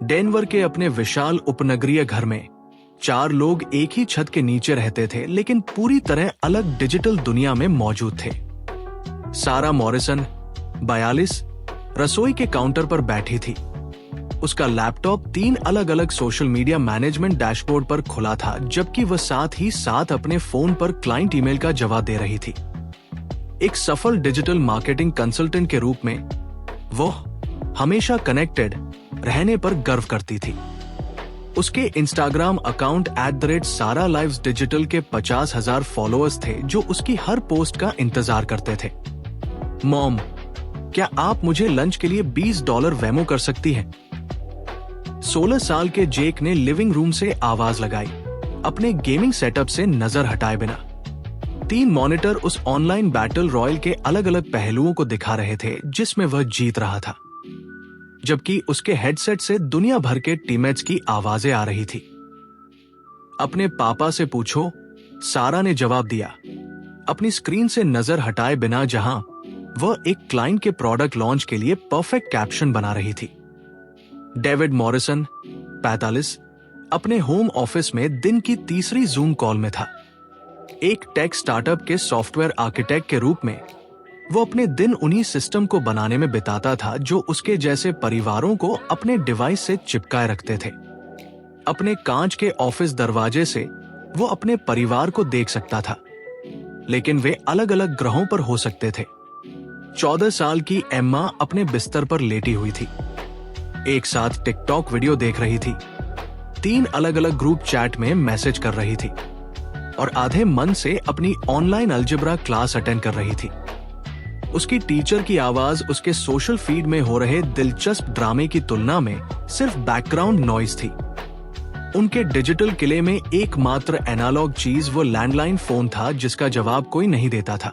Denver के अपने विशाल उपनगरीय घर में 4 लोग एक ही छत के नीचे रहते थे, लेकिन पूरी तरह अलग डिजिटल दुनिया में मौजूद थे। सारा मॉरिसन 42 रसोई के काउंटर पर बैठी थी। उसका लैपटॉप 3 अलग अलग सोशल मीडिया मैनेजमेंट डैशबोर्ड पर खुला था, जबकि वह साथ ही साथ अपने फोन पर क्लाइंट ईमेल का जवाब दे रही थी। एक सफल डिजिटल मार्केटिंग कंसल्टेंट के रूप में वो हमेशा कनेक्टेड रहने पर गर्व करती थी। उसके इंस्टाग्राम अकाउंट @SaraLivesDigital के 50,000 फॉलोअर्स थे, जो उसकी हर पोस्ट का इंतजार करते थे। मॉम, क्या आप मुझे लंच के लिए $20 वेमो कर सकती हैं? 16 साल के जेक ने लिविंग रूम से आवाज लगाई, अपने गेमिंग सेटअप से नजर हटाए बिना। 3 मॉनिटर उस ऑनलाइन बैटल रॉयल के अलग अलग पहलुओं को दिखा रहे थे, जिसमें वह जीत रहा था, जबकि उसके हेडसेट से दुनिया भर के टीममेट्स की आवाजें आ रही थी। अपने पापा से पूछो, सारा ने जवाब दिया, अपनी स्क्रीन से नजर हटाए बिना, जहां वह एक क्लाइंट के प्रोडक्ट लॉन्च के लिए परफेक्ट कैप्शन बना रही थी। डेविड मॉरिसन 45 अपने होम ऑफिस में दिन की तीसरी जूम कॉल में था। एक टेक स्टार्टअप के सॉफ्टवेयर आर्किटेक्ट के रूप में वो अपने दिन उन्हीं सिस्टम को बनाने में बिताता था जो उसके जैसे परिवारों को अपने डिवाइस से चिपकाए रखते थे। अपने कांच के ऑफिस दरवाजे से वो अपने परिवार को देख सकता था, लेकिन वे अलग अलग ग्रहों पर हो सकते थे। 14 साल की एम्मा अपने बिस्तर पर लेटी हुई थी, एक साथ टिकटॉक वीडियो देख रही थी, 3 अलग अलग ग्रुप चैट में मैसेज कर रही थी और आधे मन से अपनी ऑनलाइन अलजेब्रा क्लास अटेंड कर रही थी। उसकी टीचर की आवाज उसके सोशल फीड में हो रहे दिलचस्प ड्रामे की तुलना में सिर्फ बैकग्राउंड नॉइज थी। उनके डिजिटल किले में एकमात्र एनालॉग चीज वो लैंडलाइन फोन था, जिसका जवाब कोई नहीं देता था,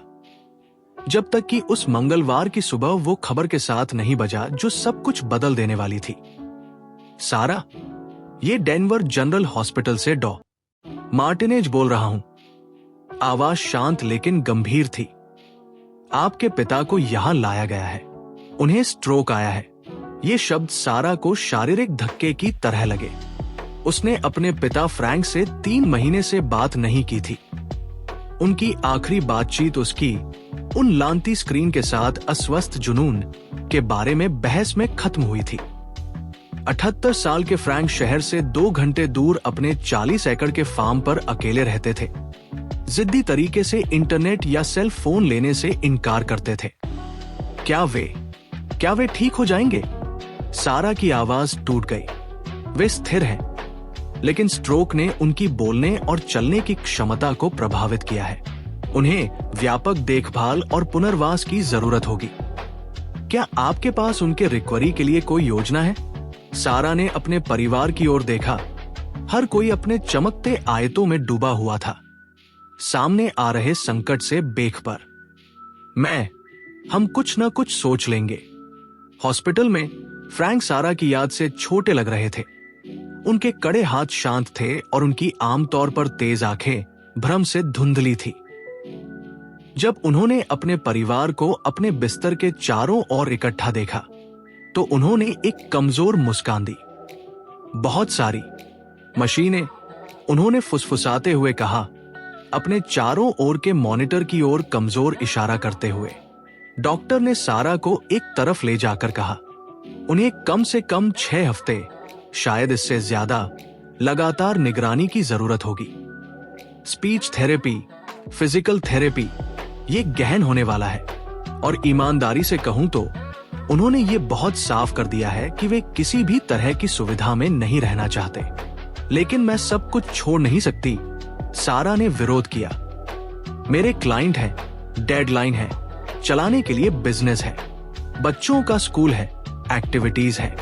जब तक कि उस मंगलवार की सुबह वो खबर के साथ नहीं बजा जो सब कुछ बदल देने वाली थी। सारा, ये डेनवर जनरल हॉस्पिटल से डॉ. मार्टिनेज बोल रहा हूं। आवाज शांत लेकिन गंभीर थी। आपके पिता को यहां लाया गया है, उन्हें स्ट्रोक आया है। ये शब्द सारा को शारीरिक धक्के की तरह लगे। उसने अपने पिता फ्रैंक से 3 महीने से बात नहीं की थी। उनकी आखिरी बातचीत उसकी उन लांती स्क्रीन के साथ अस्वस्थ जुनून के बारे में बहस में खत्म हुई थी। 78 साल के फ्रैंक शहर से 2 घंटे दूर अपने 40 एकड़ के फार्म पर अकेले रहते थे। जिद्दी तरीके से इंटरनेट या सेल फोन लेने से इनकार करते थे। क्या वे ठीक हो जाएंगे? सारा की आवाज टूट गई। वे स्थिर हैं, लेकिन स्ट्रोक ने उनकी बोलने और चलने की क्षमता को प्रभावित किया है। उन्हें व्यापक देखभाल और पुनर्वास की जरूरत होगी। क्या आपके पास उनके रिकवरी के लिए कोई योजना है? सारा ने अपने परिवार की ओर देखा। हर कोई अपने चमकते आयतों में डूबा हुआ था, सामने आ रहे संकट से बेखबर। हम कुछ न कुछ सोच लेंगे। हॉस्पिटल में फ्रैंक सारा की याद से छोटे लग रहे थे। उनके कड़े हाथ शांत थे और उनकी आमतौर पर तेज आंखें भ्रम से धुंधली थी। जब उन्होंने अपने परिवार को अपने बिस्तर के चारों ओर इकट्ठा देखा, तो उन्होंने एक कमजोर मुस्कान दी। बहुत सारी मशीनें, उन्होंने फुसफुसाते हुए कहा, अपने चारों ओर के मॉनिटर की ओर कमजोर इशारा करते हुए। डॉक्टर ने सारा को एक तरफ ले जाकर कहा, उन्हें कम से कम 6 हफ्ते, शायद इससे ज्यादा, लगातार निगरानी की जरूरत होगी। स्पीच थेरेपी, फिजिकल थेरेपी, ये गहन होने वाला है। और ईमानदारी से कहूं तो उन्होंने ये बहुत साफ कर दिया है कि वे किसी भी तरह की सुविधा में नहीं रहना चाहते। लेकिन मैं सब कुछ छोड़ नहीं सकती, सारा ने विरोध किया। मेरे क्लाइंट हैं, डेडलाइन है, चलाने के लिए बिजनेस है, बच्चों का स्कूल है, एक्टिविटीज है।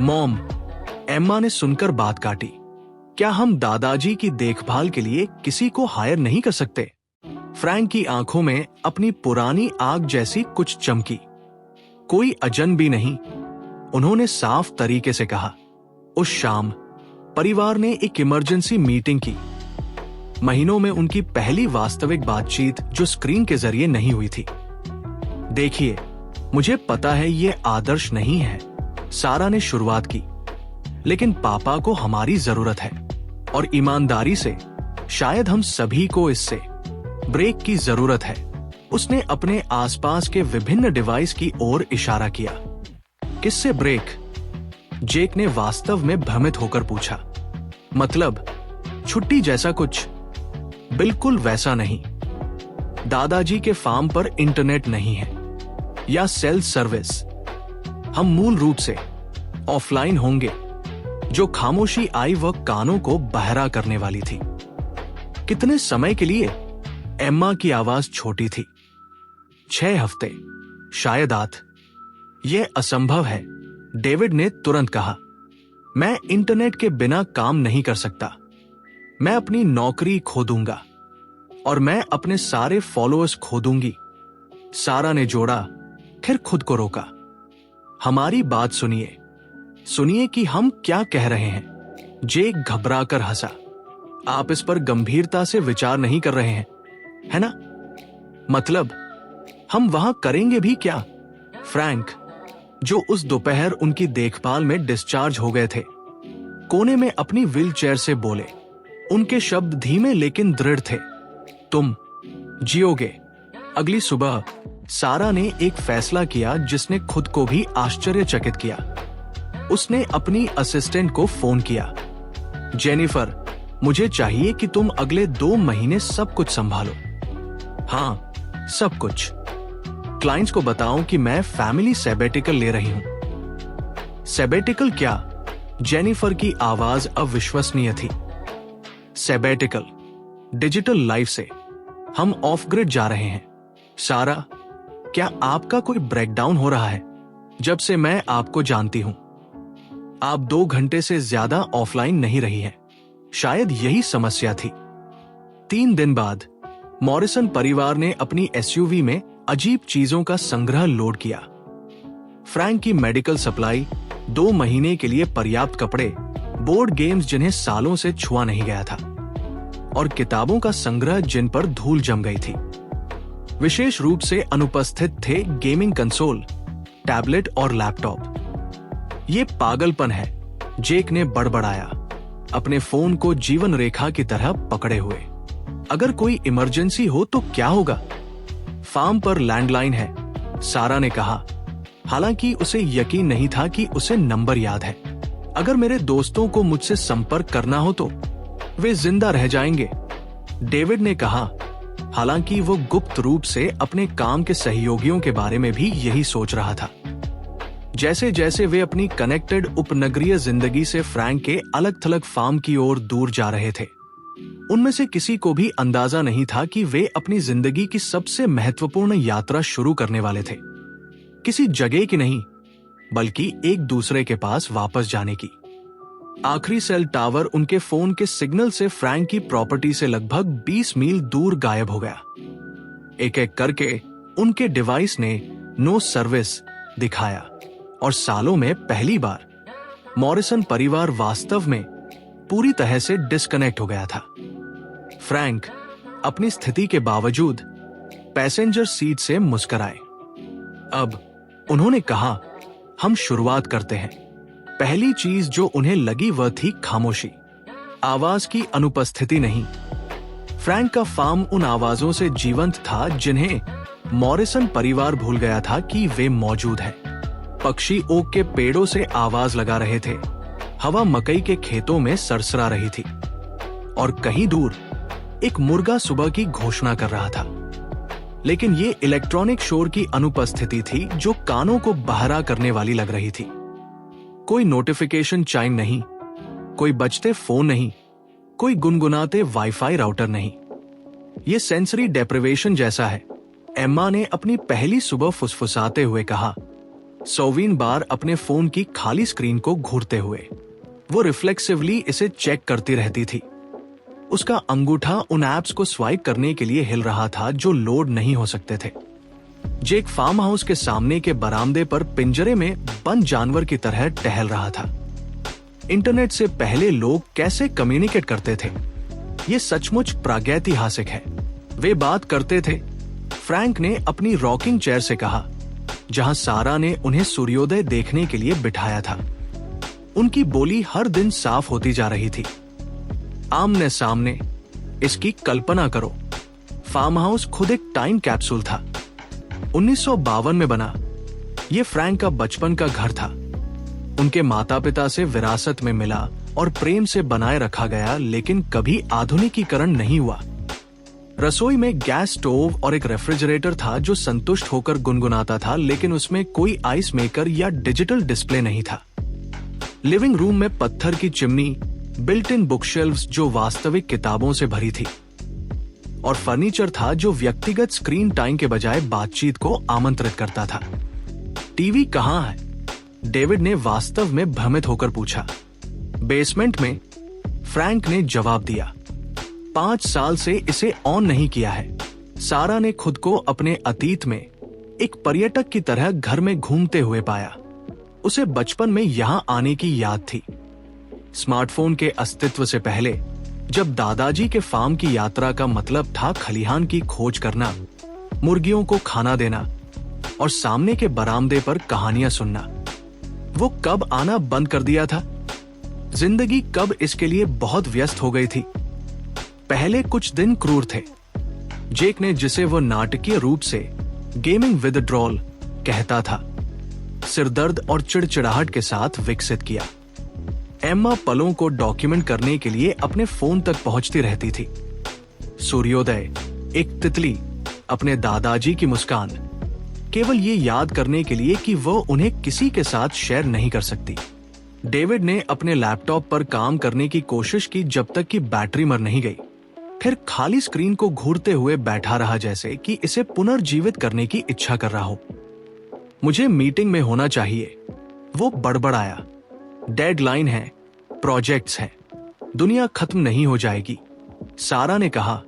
मॉम, एम्मा ने सुनकर बात काटी, क्या हम दादाजी की देखभाल के लिए किसी को हायर नहीं कर सकते? फ्रैंक की आंखों में अपनी पुरानी आग जैसी कुछ चमकी। कोई अजनबी नहीं, उन्होंने साफ तरीके से कहा। उस शाम परिवार ने एक इमरजेंसी मीटिंग की। महीनों में उनकी पहली वास्तविक बातचीत जो स्क्रीन के जरिए नहीं हुई थी। देखिए, मुझे पता है ये आदर्श नहीं है, सारा ने शुरुआत की, लेकिन पापा को हमारी जरूरत है और ईमानदारी से शायद हम सभी को इससे ब्रेक की जरूरत है। उसने अपने आसपास के विभिन्न डिवाइस की ओर इशारा किया। किससे ब्रेक? जेक ने वास्तव में भ्रमित होकर पूछा। मतलब छुट्टी जैसा कुछ? बिल्कुल वैसा नहीं। दादाजी के फार्म पर इंटरनेट नहीं है या सेल सर्विस। हम मूल रूप से ऑफलाइन होंगे। जो खामोशी आई वह कानों को बहरा करने वाली थी। कितने समय के लिए? एम्मा की आवाज छोटी थी। 6 हफ्ते, शायद 8। यह असंभव है, डेविड ने तुरंत कहा। मैं इंटरनेट के बिना काम नहीं कर सकता। मैं अपनी नौकरी खो दूंगा और मैं अपने सारे फॉलोअर्स खो दूंगी। सारा ने जोड़ा, फिर खुद को रोका। हमारी बात सुनिए, सुनिए कि हम क्या कह रहे हैं। जेक घबराकर हंसा। आप इस पर गंभीरता से विचार नहीं कर रहे हैं, है ना? मतलब हम वहां करेंगे भी क्या? फ्रैंक, जो उस दोपहर उनकी देखभाल में डिस्चार्ज हो गए थे, कोने में अपनी व्हीलचेयर से बोले। उनके शब्द धीमे लेकिन दृढ़ थे। तुम जियोगे। अगली सुबह सारा ने एक फैसला किया जिसने खुद को भी आश्चर्यचकित किया। उसने अपनी असिस्टेंट को फोन किया। जेनिफर, मुझे चाहिए कि तुम अगले 2 महीने सब कुछ संभालो। हाँ, सब कुछ। क्लाइंट्स को बताओ कि मैं फैमिली सैबेटिकल ले रही हूं। सैबेटिकल क्या? जेनिफर की आवाज अविश्वसनीय थी। सैबेटिकल, डिजिटल लाइफ से हम ऑफ ग्रिड जा रहे हैं। सारा, क्या आपका कोई ब्रेकडाउन हो रहा है? जब से मैं आपको जानती हूं, आप 2 घंटे से ज्यादा ऑफलाइन नहीं रही हैं। शायद यही समस्या थी। 3 दिन बाद मॉरिसन परिवार ने अपनी एसयूवी में अजीब चीजों का संग्रह लोड किया। फ्रैंक की मेडिकल सप्लाई, 2 महीने के लिए पर्याप्त कपड़े, बोर्ड गेम्स जिन्हें सालों से छुआ नहीं गया था, और किताबों का संग्रह जिन पर धूल जम गई थी। विशेष रूप से अनुपस्थित थे गेमिंग कंसोल, टैबलेट और लैपटॉप। ये पागलपन है, जेक ने बड़बड़ाया, अपने फोन को जीवन रेखा की तरह पकड़े हुए। अगर कोई इमरजेंसी हो तो क्या होगा? फार्म पर लैंडलाइन है, सारा ने कहा, हालांकि उसे यकीन नहीं था कि उसे नंबर याद है। अगर मेरे दोस्तों को मुझसे संपर्क करना हो तो वे जिंदा रह जाएंगे, डेविड ने कहा। हालांकि वो गुप्त रूप से अपने काम के सहयोगियों के बारे में भी यही सोच रहा था। जैसे जैसे वे अपनी कनेक्टेड उपनगरीय जिंदगी से फ्रैंक के अलग थलग फार्म की ओर दूर जा रहे थे, उनमें से किसी को भी अंदाजा नहीं था कि वे अपनी जिंदगी की सबसे महत्वपूर्ण यात्रा शुरू करने वाले थे। किसी जगह की नहीं, बल्कि एक दूसरे के पास वापस जाने की। आखिरी सेल टावर उनके फोन के सिग्नल से फ्रैंक की प्रॉपर्टी से लगभग 20 मील दूर गायब हो गया। एक एक करके उनके डिवाइस ने नो सर्विस दिखाया और सालों में पहली बार मॉरिसन परिवार वास्तव में पूरी तरह से डिस्कनेक्ट हो गया था। फ्रैंक अपनी स्थिति के बावजूद पैसेंजर सीट से मुस्कुराए। अब उन्होंने कहा, हम शुरुआत करते हैं। पहली चीज जो उन्हें लगी वह थी खामोशी, आवाज की अनुपस्थिति नहीं। फ्रैंक का फार्म उन आवाजों से जीवंत था जिन्हें मॉरिसन परिवार भूल गया था कि वे मौजूद हैं। पक्षी ओक के पेड़ों से आवाज लगा रहे थे, हवा मकई के खेतों में सरसरा रही थी, और कहीं दूर एक मुर्गा सुबह की घोषणा कर रहा था। लेकिन ये इलेक्ट्रॉनिक शोर की अनुपस्थिति थी जो कानों को बहरा करने वाली लग रही थी। कोई नोटिफिकेशन चाइम नहीं, कोई बजते फोन नहीं, कोई गुनगुनाते वाईफाई राउटर नहीं। ये सेंसरी डेप्रिवेशन जैसा है, एम्मा ने अपनी पहली सुबह फुसफुसाते हुए कहा, 100वीं बार अपने फोन की खाली स्क्रीन को घूरते हुए। वो रिफ्लेक्सिवली इसे चेक करती रहती थी। उसका अंगूठा उन ऐप्स को स्वाइप करने के लिए हिल रहा था जो लोड नहीं हो सकते थे। जेक फार्म हाउस के सामने के बरामदे पर पिंजरे में बंद जानवर की तरह टहल रहा था। इंटरनेट से पहले लोग कैसे कम्युनिकेट करते थे, ये सचमुच प्रागैतिहासिक है। वे बात करते थे, फ्रैंक ने अपनी रॉकिंग चेयर से कहा, जहां सारा ने उन्हें सूर्योदय देखने के लिए बिठाया था। उनकी बोली हर दिन साफ होती जा रही थी। आमने सामने इसकी कल्पना करो, फार्म हाउस खुद एक टाइम कैप्सूल था। 1952 में बना। ये फ्रैंक का बचपन का घर था। उनके माता पिता से विरासत में मिला और प्रेम से बनाए रखा गया, लेकिन कभी आधुनिकीकरण नहीं हुआ। रसोई में गैस स्टोव और एक रेफ्रिजरेटर था जो संतुष्ट होकर गुनगुनाता था, लेकिन उसमें कोई आइस मेकर या डिजिटल डिस्प्ले नहीं था। लिविंग रूम में पत्थर की चिमनी, बिल्ट इन बुकशेल्व्स जो वास्तविक किताबों से भरी थी, और फर्नीचर था जो व्यक्तिगत स्क्रीन टाइम के बजाय बातचीत को आमंत्रित करता था। टीवी कहाँ है? डेविड ने वास्तव में भ्रमित होकर पूछा। बेसमेंट में, फ्रैंक ने जवाब दिया। 5 साल से इसे ऑन नहीं किया है। सारा ने खुद को अपने अतीत में एक पर्यटक की तरह घर में घूमते हुए पाया। उसे बचपन में यहां आने की याद थी। स्मार्टफोन के अस्तित्व से पहले, जब दादाजी के फार्म की यात्रा का मतलब था खलिहान की खोज करना, मुर्गियों को खाना देना और सामने के बरामदे पर कहानियां सुनना। वो कब आना बंद कर दिया था? जिंदगी कब इसके लिए बहुत व्यस्त हो गई थी? पहले कुछ दिन क्रूर थे। जेक ने, जिसे वो नाटकीय रूप से गेमिंग विदड्रॉल कहता था, सिरदर्द और चिड़चिड़ाहट के साथ विकसित किया। एम्मा पलों को डॉक्यूमेंट करने के लिए अपने फोन तक पहुंचती रहती थी। सूर्योदय, एक तितली, अपने दादाजी की मुस्कान, केवल ये याद करने के लिए कि वो उन्हें किसी के साथ शेयर नहीं कर सकती। डेविड ने अपने लैपटॉप पर काम करने की कोशिश की जब तक कि बैटरी मर नहीं गई। फिर खाली स्क्रीन को घूरते हुए बैठा रहा, जैसे कि इसे पुनर्जीवित करने की इच्छा कर रहा हो। मुझे मीटिंग में होना चाहिए, वो बड़बड़ाया। डेडलाइन है, प्रोजेक्ट्स हैं, दुनिया खत्म नहीं हो जाएगी, सारा ने कहा।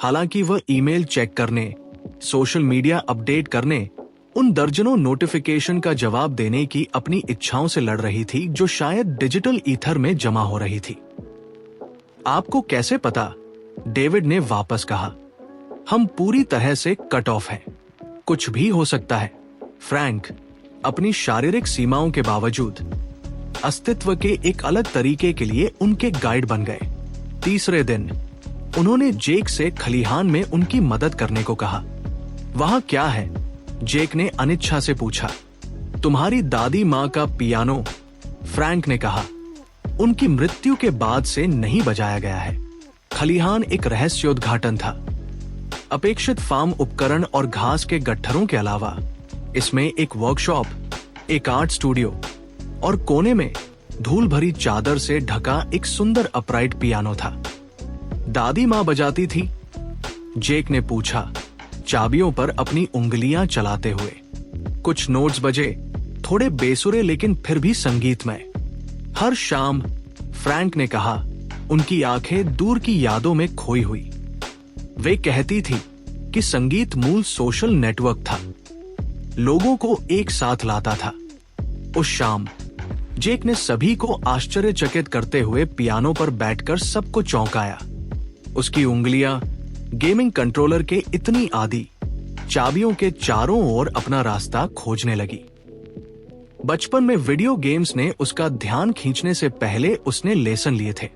हालांकि वह ईमेल चेक करने, सोशल मीडिया अपडेट करने, उन दर्जनों नोटिफिकेशन का जवाब देने की अपनी इच्छाओं से लड़ रही थी जो शायद डिजिटल ईथर में जमा हो रही थी। आपको कैसे पता? डेविड ने वापस कहा। हम पूरी तरह से कट ऑफ हैं। कुछ भी हो सकता है। फ्रैंक अपनी शारीरिक सीमाओं के बावजूद अस्तित्व के एक अलग तरीके के लिए उनके गाइड बन गए। तीसरे दिन उन्होंने जेक से खलिहान में उनकी मदद करने को कहा। वहां क्या है? जेक ने अनिच्छा से पूछा। तुम्हारी दादी माँ का पियानो, फ्रैंक ने कहा। उनकी मृत्यु के बाद से नहीं बजाया गया है। खलिहान एक रहस्योद्घाटन था। अपेक्षित फार्म उपकरण और घास के गट्ठरों के अलावा इसमें एक वर्कशॉप, एक आर्ट स्टूडियो और कोने में धूल भरी चादर से ढका एक सुंदर अपराइट पियानो था। दादी माँ बजाती थी? जेक ने पूछा, चाबियों पर उंगलियां उंगलियां चलाते हुए। कुछ नोट्स बजे, थोड़े बेसुरे लेकिन फिर भी संगीतमय। हर शाम, फ्रैंक ने कहा, उनकी आंखें दूर की यादों में खोई हुई। वे कहती थी कि संगीत मूल सोशल नेटवर्क था, लोगों को एक साथ लाता था। उस शाम जेक ने सभी को आश्चर्यचकित करते हुए पियानो पर बैठकर सबको चौंकाया। उसकी उंगलियां गेमिंग कंट्रोलर के इतनी आदी, चाबियों के चारों ओर अपना रास्ता खोजने लगी। बचपन में वीडियो गेम्स ने उसका ध्यान खींचने से पहले उसने लेसन लिए थे।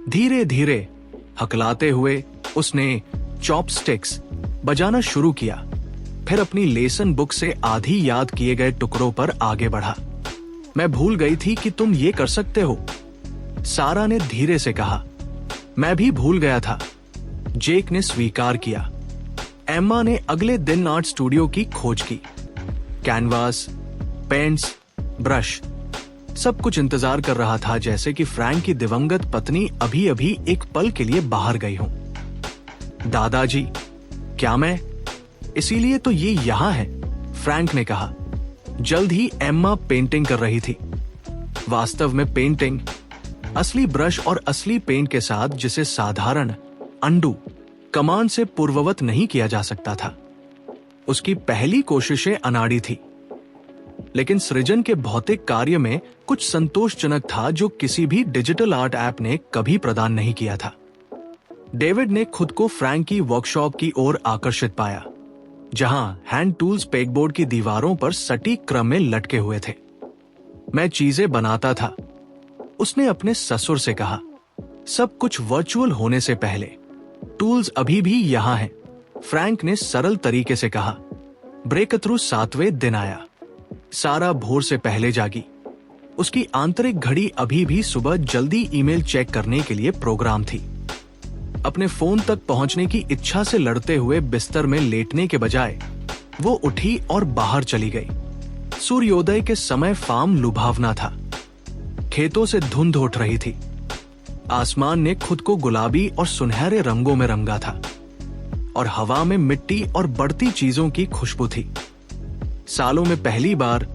धीरे धीरे हकलाते हुए उसने चॉपस्टिक्स बजाना शुरू किया, फिर अपनी लेसन बुक से आधी याद किए गए टुकड़ों पर आगे बढ़ा। मैं भूल गई थी कि तुम ये कर सकते हो, सारा ने धीरे से कहा। मैं भी भूल गया था, जेक ने स्वीकार किया। एम्मा ने अगले दिन आर्ट स्टूडियो की खोज की। कैनवास, पेंट्स, ब्रश, सब कुछ इंतजार कर रहा था, जैसे कि फ्रैंक की दिवंगत पत्नी अभी अभी एक पल के लिए बाहर गई हो। दादाजी, क्या मैं? इसीलिए तो ये यहां है, फ्रैंक ने कहा। जल्द ही एम्मा पेंटिंग कर रही थी। वास्तव में पेंटिंग असली ब्रश और असली पेंट के साथ, जिसे साधारण अंडू कमांड से पूर्ववत नहीं किया जा सकता था। उसकी पहली कोशिशें अनाड़ी थी, लेकिन सृजन के भौतिक कार्य में कुछ संतोषजनक था जो किसी भी डिजिटल आर्ट ऐप ने कभी प्रदान नहीं किया था। डेविड ने खुद को फ्रैंक की वर्कशॉप की ओर आकर्षित पाया, जहां हैंड टूल्स पेगबोर्ड की दीवारों पर सटीक क्रम में लटके हुए थे। मैं चीजें बनाता था, उसने अपने ससुर से कहा। सब कुछ वर्चुअल होने से पहले, टूल्स अभी भी यहां हैं, फ्रैंक ने सरल तरीके से कहा। ब्रेक थ्रू 7वें दिन आया। सारा भोर से पहले जागी। उसकी आंतरिक घड़ी अभी भी सुबह जल्दी ईमेल चेक करने के लिए प्रोग्राम थी। अपने फोन तक पहुंचने की इच्छा से लड़ते हुए बिस्तर में लेटने के बजाय वो उठी और बाहर चली गई। सूर्योदय के समय फार्म लुभावना था। खेतों से धुंध उठ रही थी। आसमान ने खुद को गुलाबी और सुनहरे रंगों में रंगा था और हवा में मिट्टी और बढ़ती चीजों की खुशबू थी। सालों में पहली बार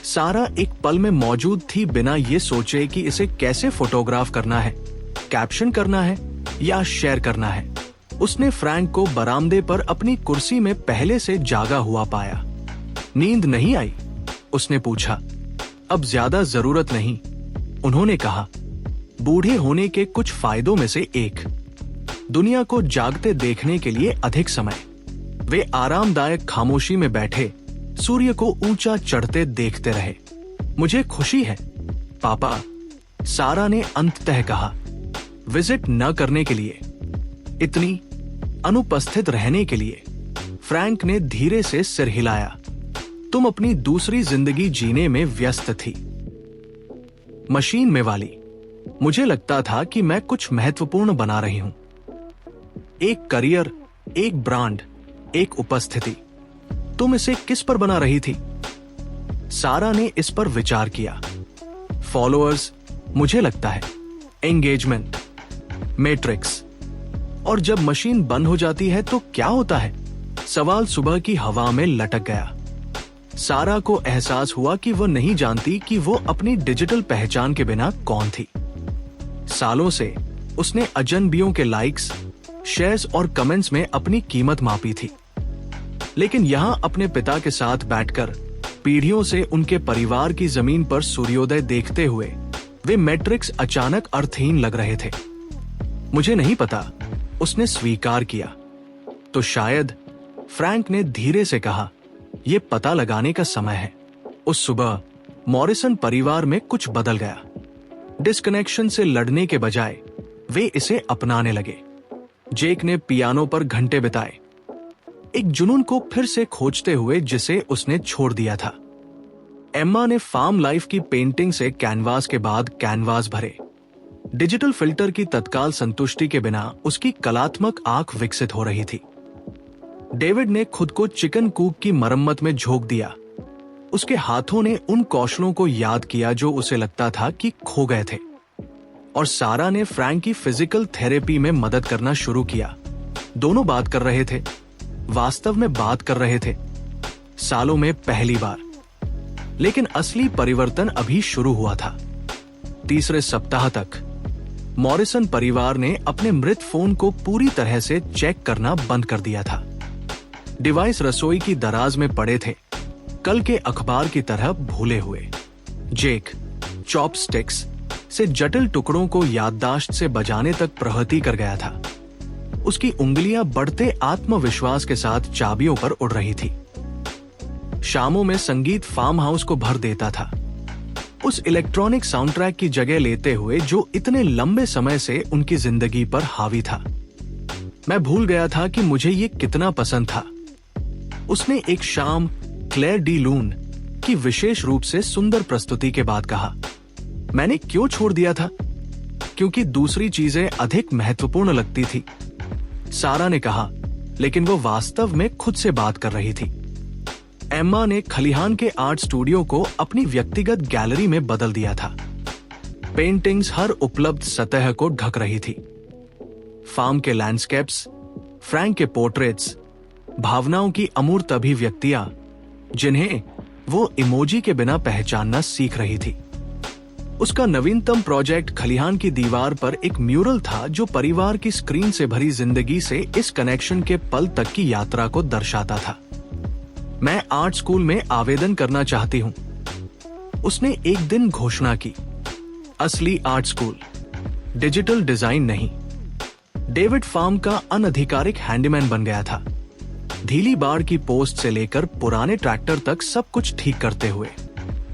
सारा एक पल में मौजूद थी, बिना ये सोचे कि इसे कैसे फोटोग्राफ करना है, कैप्शन करना है या शेयर करना है। उसने फ्रैंक को बरामदे पर अपनी कुर्सी में पहले से जागा हुआ पाया। नींद नहीं आई? उसने पूछा। अब ज्यादा जरूरत नहीं, उन्होंने कहा। बूढ़े होने के कुछ फायदों में से एक, दुनिया को जागते देखने के लिए अधिक समय। वे आरामदायक खामोशी में बैठे सूर्य को ऊंचा चढ़ते देखते रहे। मुझे खुशी है पापा, सारा ने अंततः कहा। विजिट न करने के लिए, इतनी अनुपस्थित रहने के लिए। फ्रैंक ने धीरे से सिर हिलाया। तुम अपनी दूसरी जिंदगी जीने में व्यस्त थी, मशीन में वाली। मुझे लगता था कि मैं कुछ महत्वपूर्ण बना रही हूं, एक करियर, एक ब्रांड, एक उपस्थिति। तुम इसे किस पर बना रही थी? सारा ने इस पर विचार किया। फॉलोअर्स, मुझे लगता है, एंगेजमेंट, मैट्रिक्स। और जब मशीन बंद हो जाती है तो क्या होता है? सवाल सुबह की हवा में लटक गया। सारा को एहसास हुआ कि वह नहीं जानती कि वो अपनी डिजिटल पहचान के बिना कौन थी। सालों से उसने अजनबियों के लाइक्स, शेयर्स और कमेंट्स में अपनी कीमत मापी थी, लेकिन यहां अपने पिता के साथ बैठकर पीढ़ियों से उनके परिवार की जमीन पर सूर्योदय देखते हुए वे मैट्रिक्स अचानक अर्थहीन लग रहे थे। मुझे नहीं पता, उसने स्वीकार किया। तो शायद, फ्रैंक ने धीरे से कहा, यह पता लगाने का समय है। उस सुबह मॉरिसन परिवार में कुछ बदल गया। डिस्कनेक्शन से लड़ने के बजाय वे इसे अपनाने लगे। जेक ने पियानो पर घंटे बिताए, एक जुनून को फिर से खोजते हुए जिसे उसने छोड़ दिया था। एम्मा ने फार्म लाइफ की पेंटिंग से कैनवास के बाद कैनवास भरे। डिजिटल फिल्टर की तत्काल संतुष्टि के बिना उसकी कलात्मक आंख विकसित हो रही थी। डेविड ने खुद को चिकन कूप की मरम्मत में झोंक दिया। उसके हाथों ने उन कौशलों को याद किया जो उसे लगता था कि खो गए थे। और सारा ने फ्रैंक की फिजिकल थेरेपी में मदद करना शुरू किया। दोनों बात कर रहे थे, वास्तव में बात कर रहे थे, सालों में पहली बार। लेकिन असली परिवर्तन अभी शुरू हुआ था। तीसरे सप्ताह तक मॉरिसन परिवार ने अपने मृत फोन को पूरी तरह से चेक करना बंद कर दिया था। डिवाइस रसोई की दराज में पड़े थे, कल के अखबार की तरह भूले हुए। जेक चॉपस्टिक्स से जटिल टुकड़ों को याददाश्त से बजाने तक प्रहती कर गया था। उसकी उंगलियां बढ़ते आत्मविश्वास के साथ चाबियों पर उड़ रही थी। शामों में संगीत फार्म हाउस को भर देता था, उस इलेक्ट्रॉनिक साउंड ट्रैक की जगह लेते हुए जो इतने लंबे समय से उनकी जिंदगी पर हावी था। मैं भूल गया था कि मुझे ये कितना पसंद था, उसने एक शाम क्लेयर डी लून की विशेष रूप से सुंदर प्रस्तुति के बाद कहा। मैंने क्यों छोड़ दिया था? क्योंकि दूसरी चीजें अधिक महत्वपूर्ण लगती थी, सारा ने कहा, लेकिन वो वास्तव में खुद से बात कर रही थी। एम्मा ने खलिहान के आर्ट स्टूडियो को अपनी व्यक्तिगत गैलरी में बदल दिया था। पेंटिंग्स हर उपलब्ध सतह को ढक रही थी। फार्म के लैंडस्केप्स, फ्रैंक के पोर्ट्रेट्स, भावनाओं की अमूर्त अभिव्यक्तियां जिन्हें वो इमोजी के बिना पहचानना सीख रही थी। उसका नवीनतम प्रोजेक्ट खलिहान की दीवार पर एक म्यूरल था जो परिवार की स्क्रीन से भरी जिंदगी से इस कनेक्शन के पल तक की यात्रा को दर्शाता था। मैं आर्ट स्कूल में आवेदन करना चाहती हूं, उसने एक दिन घोषणा की। असली आर्ट स्कूल, डिजिटल डिजाइन नहीं। डेविड फार्म का अनधिकारिक हैंडीमैन बन गया था, ढीली बाड़ की पोस्ट से लेकर पुराने ट्रैक्टर तक सब कुछ ठीक करते हुए।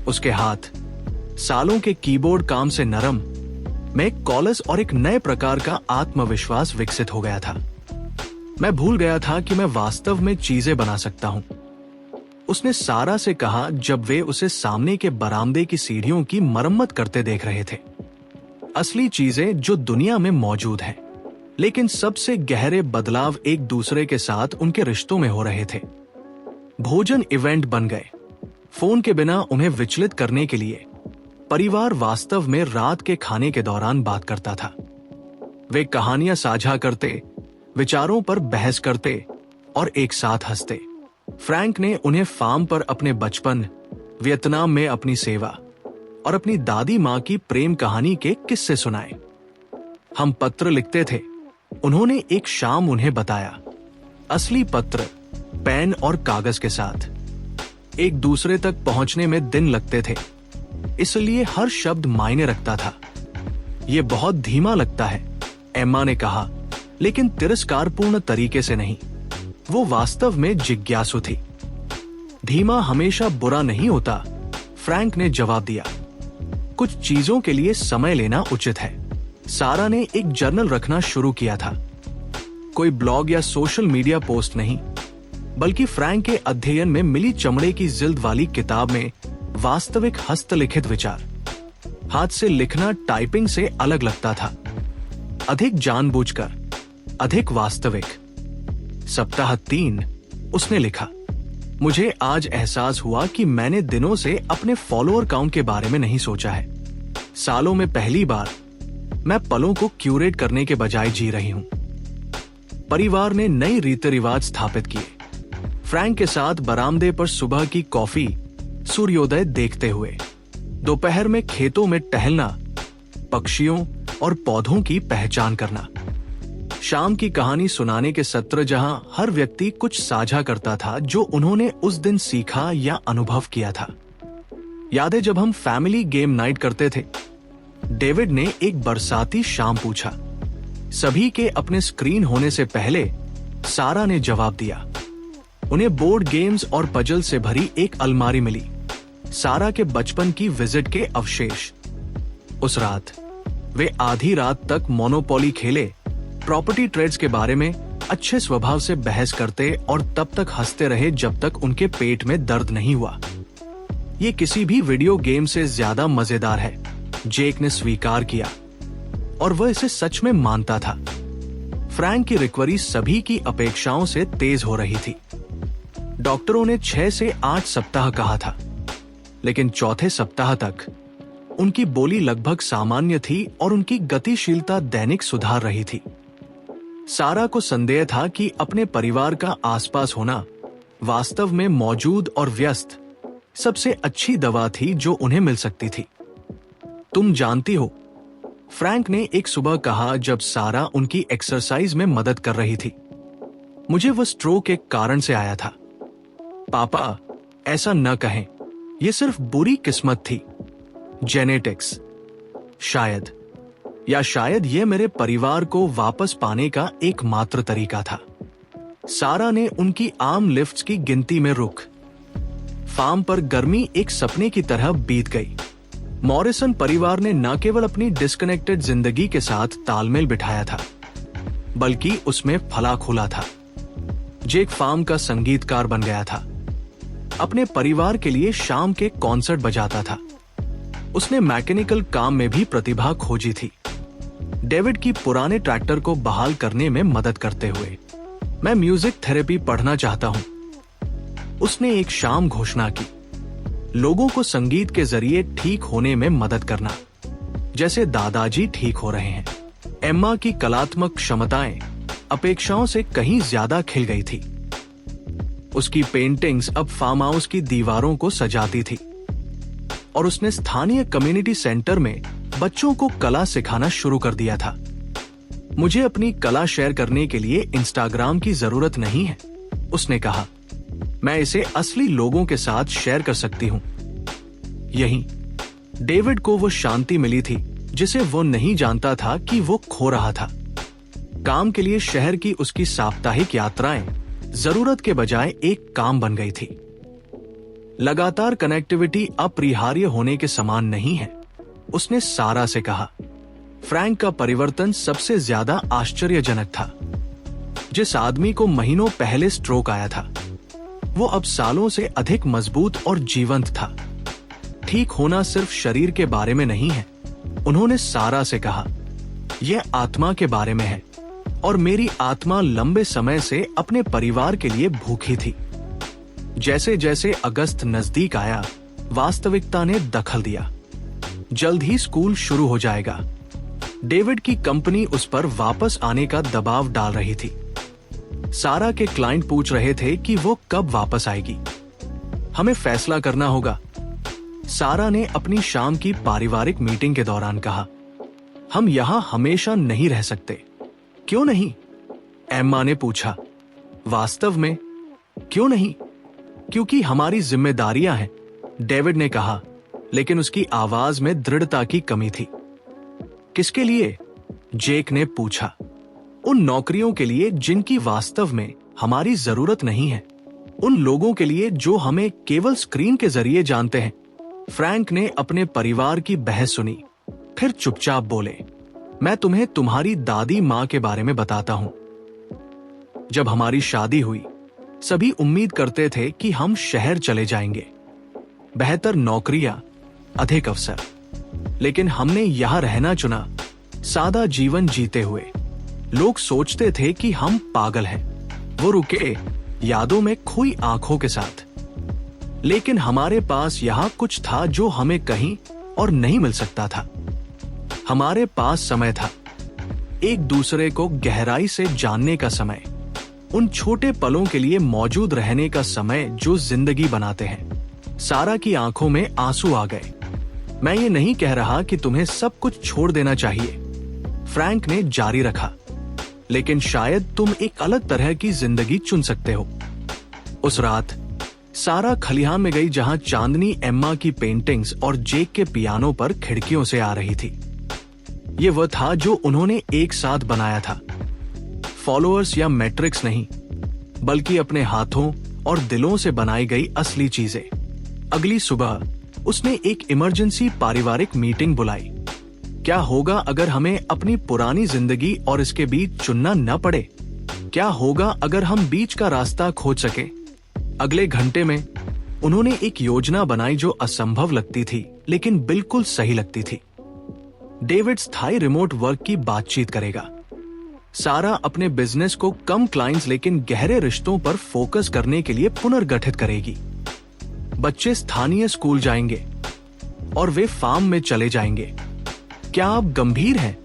उसके हाथ सालों के कीबोर्ड काम से नरम में एक कॉलस और एक नए प्रकार का आत्मविश्वास विकसित हो गया था। मैं भूल गया था कि मैं वास्तव में चीजें बना सकता हूं, उसने सारा से कहा जब वे उसे सामने के बरामदे की सीढ़ियों की मरम्मत करते देख रहे थे। असली चीजें जो दुनिया में मौजूद हैं, लेकिन सबसे गहरे बदलाव एक दूसरे के साथ उनके रिश्तों में हो रहे थे। भोजन इवेंट बन गए। फोन के बिना उन्हें विचलित करने के लिए परिवार वास्तव में रात के खाने के दौरान बात करता था। वे कहानियां साझा करते, विचारों पर बहस करते और एक साथ हंसते। फ्रैंक ने उन्हें फार्म पर अपने बचपन, वियतनाम में अपनी सेवा और अपनी दादी माँ की प्रेम कहानी के किस्से सुनाए। हम पत्र लिखते थे, उन्होंने एक शाम उन्हें बताया। असली पत्र पेन और कागज के साथ। एक दूसरे तक पहुंचने में दिन लगते थे, इसलिए हर शब्द मायने रखता था। यह बहुत धीमा लगता है, एम्मा ने कहा, लेकिन तिरस्कारपूर्ण तरीके से नहीं। वो वास्तव में जिज्ञासु थी। धीमा हमेशा बुरा नहीं होता, फ्रैंक ने जवाब दिया। कुछ चीजों के लिए समय लेना उचित है। सारा ने एक जर्नल रखना शुरू किया था। कोई ब्लॉग या सोशल मीडिया पोस्ट नहीं, बल्कि फ्रैंक के अध्ययन में मिली चमड़े की जिल्द वाली किताब में वास्तविक हस्तलिखित विचार। हाथ से लिखना टाइपिंग से अलग लगता था, अधिक जानबूझकर, अधिक वास्तविक। सप्ताह 3 उसने लिखा, मुझे आज एहसास हुआ कि मैंने दिनों से अपने फॉलोअर काउंट के बारे में नहीं सोचा है। सालों में पहली बार मैं पलों को क्यूरेट करने के बजाय जी रही हूं। परिवार ने नई रीति रिवाज स्थापित किए। फ्रैंक के साथ बरामदे पर सुबह की कॉफी, सूर्योदय देखते हुए, दोपहर में खेतों में टहलना, पक्षियों और पौधों की पहचान करना, शाम की कहानी सुनाने के सत्र जहां हर व्यक्ति कुछ साझा करता था जो उन्होंने उस दिन सीखा या अनुभव किया था। याद है जब हम फैमिली गेम नाइट करते थे? डेविड ने एक बरसाती शाम पूछा। सभी के अपने स्क्रीन होने से पहले सारा ने जवाब दिया। उन्हें बोर्ड गेम्स और पजल से भरी एक अलमारी मिली, सारा के बचपन की विजिट के अवशेष। उस रात वे आधी रात तक मोनोपोली खेले, प्रॉपर्टी ट्रेड्स के बारे में अच्छे स्वभाव से बहस करते और तब तक हंसते रहे जब तक उनके पेट में दर्द नहीं हुआ। ये किसी भी वीडियो गेम से ज्यादा मजेदार है, जेक ने स्वीकार किया, और वह इसे सच में मानता था। फ्रैंक की रिकवरी सभी की अपेक्षाओं से तेज हो रही थी। डॉक्टरों ने 6 से 8 सप्ताह कहा था, लेकिन चौथे सप्ताह तक उनकी बोली लगभग सामान्य थी और उनकी गतिशीलता दैनिक सुधार रही थी। सारा को संदेह था कि अपने परिवार का आसपास होना वास्तव में मौजूद और व्यस्त सबसे अच्छी दवा थी जो उन्हें मिल सकती थी। तुम जानती हो, फ्रैंक ने एक सुबह कहा जब सारा उनकी एक्सरसाइज में मदद कर रही थी, मुझे वह स्ट्रोक एक कारण से आया था। पापा, ऐसा न कहें, यह सिर्फ बुरी किस्मत थी। जेनेटिक्स, शायद, या शायद यह मेरे परिवार को वापस पाने का एकमात्र तरीका था। सारा ने उनकी आर्म लिफ्ट्स की गिनती में रुक। फार्म पर गर्मी एक सपने की तरह बीत गई। मॉरिसन परिवार ने न केवल अपनी डिस्कनेक्टेड जिंदगी के साथ तालमेल बिठाया था, बल्कि उसमें फला खुला था। जेक फार्म का संगीतकार बन गया था, अपने परिवार के लिए शाम के कॉन्सर्ट बजाता था। उसने मैकेनिकल काम में भी प्रतिभा खोजी थी। डेविड की पुराने ट्रैक्टर को बहाल करने में मदद करते हुए, मैं म्यूजिक थेरेपी पढ़ना चाहता हूं। उसने एक शाम घोषणा की, लोगों को संगीत के जरिए ठीक होने में मदद करना, जैसे दादाजी ठीक हो रहे हैं। एम्मा की कलात्मक क्षमताएं अपेक्षाओं से कहीं ज्यादा खिल गई थी। उसकी पेंटिंग्स अब फार्म हाउस की दीवारों को सजाती थी, और उसने स्थानीय कम्युनिटी सेंटर में बच्चों को कला सिखाना शुरू कर दिया था। मुझे अपनी कला शेयर करने के लिए इंस्टाग्राम की जरूरत नहीं है, उसने कहा। मैं इसे असली लोगों के साथ शेयर कर सकती हूं। यहीं डेविड को वो शांति मिली थी जिसे वो नहीं जानता था कि वो खो रहा था। काम के लिए शहर की उसकी साप्ताहिक यात्राएं जरूरत के बजाय एक काम बन गई थी। लगातार कनेक्टिविटी अपरिहार्य होने के समान नहीं है, उसने सारा से कहा। फ्रैंक का परिवर्तन सबसे ज्यादा आश्चर्यजनक था। जिस आदमी को महीनों पहले स्ट्रोक आया था, वो अब सालों से अधिक मजबूत और जीवंत था। ठीक होना सिर्फ शरीर के बारे में नहीं है, उन्होंने सारा से कहा, यह आत्मा के बारे में है और मेरी आत्मा लंबे समय से अपने परिवार के लिए भूखी थी। जैसे जैसे अगस्त नजदीक आया, वास्तविकता ने दखल दिया। जल्द ही स्कूल शुरू हो जाएगा। डेविड की कंपनी उस पर वापस आने का दबाव डाल रही थी। सारा के क्लाइंट पूछ रहे थे कि वो कब वापस आएगी। हमें फैसला करना होगा, सारा ने अपनी शाम की पारिवारिक मीटिंग के दौरान कहा। हम यहां हमेशा नहीं रह सकते। क्यों नहीं? एम्मा ने पूछा। वास्तव में क्यों नहीं? क्योंकि हमारी जिम्मेदारियां हैं, डेविड ने कहा, लेकिन उसकी आवाज में दृढ़ता की कमी थी। किसके लिए? जेक ने पूछा। उन नौकरियों के लिए जिनकी वास्तव में हमारी जरूरत नहीं है, उन लोगों के लिए जो हमें केवल स्क्रीन के जरिए जानते हैं। फ्रैंक ने अपने परिवार की बहस सुनी, फिर चुपचाप बोले, मैं तुम्हें तुम्हारी दादी मां के बारे में बताता हूं। जब हमारी शादी हुई, सभी उम्मीद करते थे कि हम शहर चले जाएंगे, बेहतर नौकरियां, अधिक अवसर। लेकिन हमने यहां रहना चुना, सादा जीवन जीते हुए। लोग सोचते थे कि हम पागल हैं। वो रुके, यादों में खोई आंखों के साथ। लेकिन हमारे पास यहां कुछ था जो हमें कहीं और नहीं मिल सकता था। हमारे पास समय था, एक दूसरे को गहराई से जानने का समय, उन छोटे पलों के लिए मौजूद रहने का समय जो जिंदगी बनाते हैं। सारा की आंखों में आंसू आ गए। मैं ये नहीं कह रहा कि तुम्हें सब कुछ छोड़ देना चाहिए, फ्रैंक ने जारी रखा, लेकिन शायद तुम एक अलग तरह की जिंदगी चुन सकते हो। उस रात सारा खलिहान में गई जहां चांदनी एम्मा की पेंटिंग्स और जेक के पियानो पर खिड़कियों से आ रही थी। ये वह था जो उन्होंने एक साथ बनाया था। फॉलोअर्स या मैट्रिक्स नहीं, बल्कि अपने हाथों और दिलों से बनाई गई असली चीजें। अगली सुबह उसने एक इमरजेंसी पारिवारिक मीटिंग बुलाई। क्या होगा अगर हमें अपनी पुरानी जिंदगी और इसके बीच चुनना न पड़े? क्या होगा अगर हम बीच का रास्ता खोज सके? अगले घंटे में उन्होंने एक योजना बनाई जो असंभव लगती थी, लेकिन बिल्कुल सही लगती थी। डेविड स्थायी रिमोट वर्क की बातचीत करेगा। सारा अपने बिजनेस को कम क्लाइंट्स लेकिन गहरे रिश्तों पर फोकस करने के लिए पुनर्गठित करेगी। बच्चे स्थानीय स्कूल जाएंगे और वे फार्म में चले जाएंगे। क्या आप गंभीर हैं?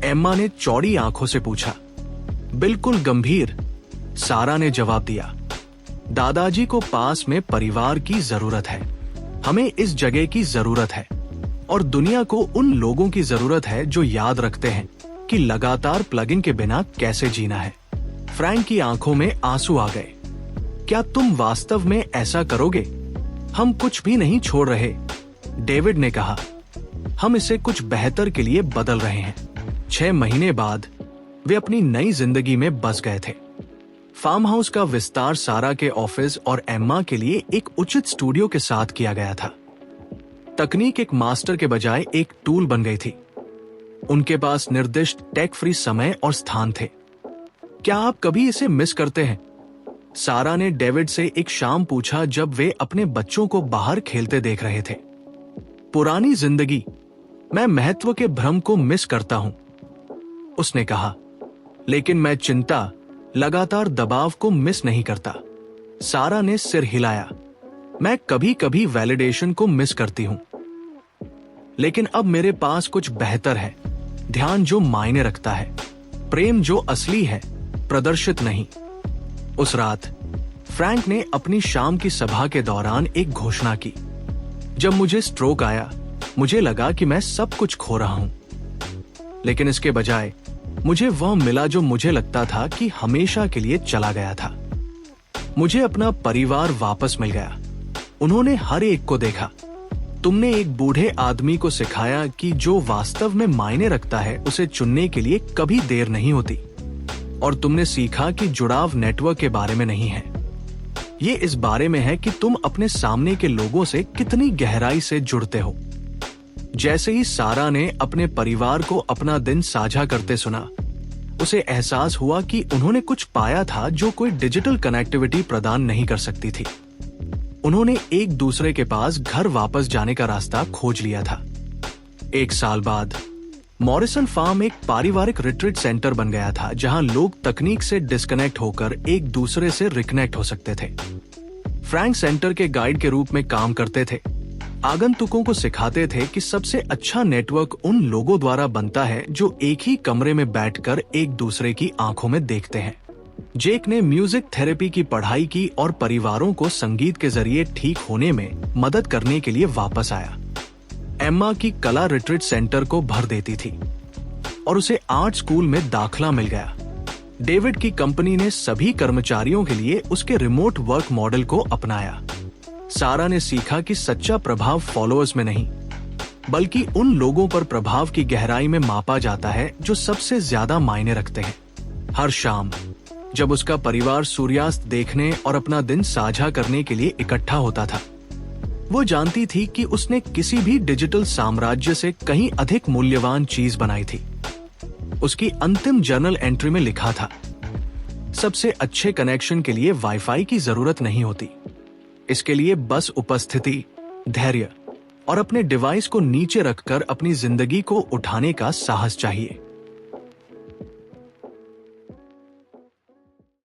एम्मा ने चौड़ी आंखों से पूछा। बिल्कुल गंभीर, सारा ने जवाब दिया। दादाजी को पास में परिवार की जरूरत है, हमें इस जगह की जरूरत है, और दुनिया को उन लोगों की जरूरत है जो याद रखते हैं कि लगातार प्लगिंग के बिना कैसे जीना है। फ्रैंक की आंखों में आंसू आ गए। क्या तुम वास्तव में ऐसा करोगे? हम कुछ भी नहीं छोड़ रहे, डेविड ने कहा। हम इसे कुछ बेहतर के लिए बदल रहे हैं। 6 महीने बाद वे अपनी नई जिंदगी में बस गए थे। फार्म हाउस का विस्तार सारा के ऑफिस और एम्मा के लिए एक उचित स्टूडियो के साथ किया गया था। तकनीक एक मास्टर के बजाय एक टूल बन गई थी। उनके पास निर्दिष्ट टेक फ्री समय और स्थान थे। क्या आप कभी इसे मिस करते हैं? सारा ने डेविड से एक शाम पूछा जब वे अपने बच्चों को बाहर खेलते देख रहे थे। पुरानी जिंदगी, मैं महत्व के भ्रम को मिस करता हूं, उसने कहा। लेकिन मैं चिंता, लगातार दबाव को मिस नहीं करता। सारा ने सिर हिलाया। मैं कभी कभी वैलिडेशन को मिस करती हूं, लेकिन अब मेरे पास कुछ बेहतर है। ध्यान जो मायने रखता है, प्रेम जो असली है, प्रदर्शित नहीं। उस रात फ्रैंक ने अपनी शाम की सभा के दौरान एक घोषणा की। जब मुझे स्ट्रोक आया, मुझे लगा कि मैं सब कुछ खो रहा हूं, लेकिन इसके बजाय मुझे वह मिला जो मुझे लगता था कि हमेशा के लिए चला गया था। मुझे अपना परिवार वापस मिल गया। उन्होंने हर एक को देखा। तुमने एक बूढ़े आदमी को सिखाया कि जो वास्तव में मायने रखता है उसे चुनने के लिए कभी देर नहीं होती। और तुमने सीखा कि जुड़ाव नेटवर्क के बारे में नहीं है, ये इस बारे में है कि तुम अपने सामने के लोगों से कितनी गहराई से जुड़ते हो। जैसे ही सारा ने अपने परिवार को अपना दिन साझा करते सुना, उसे एहसास हुआ कि उन्होंने कुछ पाया था जो कोई डिजिटल कनेक्टिविटी प्रदान नहीं कर सकती थी। उन्होंने एक दूसरे के पास घर वापस जाने का रास्ता खोज लिया था। 1 साल बाद मॉरिसन फार्म एक पारिवारिक रिट्रीट सेंटर बन गया था, जहां लोग तकनीक से डिस्कनेक्ट होकर एक दूसरे से रिकनेक्ट हो सकते थे। फ्रैंक सेंटर के गाइड के रूप में काम करते थे, आगंतुकों को सिखाते थे कि सबसे अच्छा नेटवर्क उन लोगों द्वारा बनता है जो एक ही कमरे में बैठकर एक दूसरे की आंखों में देखते हैं। जेक ने म्यूजिक थेरेपी की पढ़ाई की और परिवारों को संगीत के जरिए ठीक होने में मदद करने के लिए वापस आया। एम्मा की कला रिट्रीट सेंटर को भर देती थी और उसे आर्ट स्कूल में दाखला मिल गया। डेविड की कंपनी ने सभी कर्मचारियों के लिए उसके रिमोट वर्क मॉडल को अपनाया। सारा ने सीखा कि सच्चा प्रभाव फॉलोअर्स में नहीं, बल्कि उन लोगों पर प्रभाव की गहराई में मापा जाता है जो सबसे ज्यादा मायने रखते हैं। हर शाम जब उसका परिवार सूर्यास्त देखने और अपना दिन साझा करने के लिए इकट्ठा होता था, वो जानती थी कि उसने किसी भी डिजिटल साम्राज्य से कहीं अधिक मूल्यवान चीज बनाई थी। उसकी अंतिम जर्नल एंट्री में लिखा था, सबसे अच्छे कनेक्शन के लिए वाईफाई की जरूरत नहीं होती, इसके लिए बस उपस्थिति, धैर्य और अपने डिवाइस को नीचे रखकर अपनी जिंदगी को उठाने का साहस चाहिए।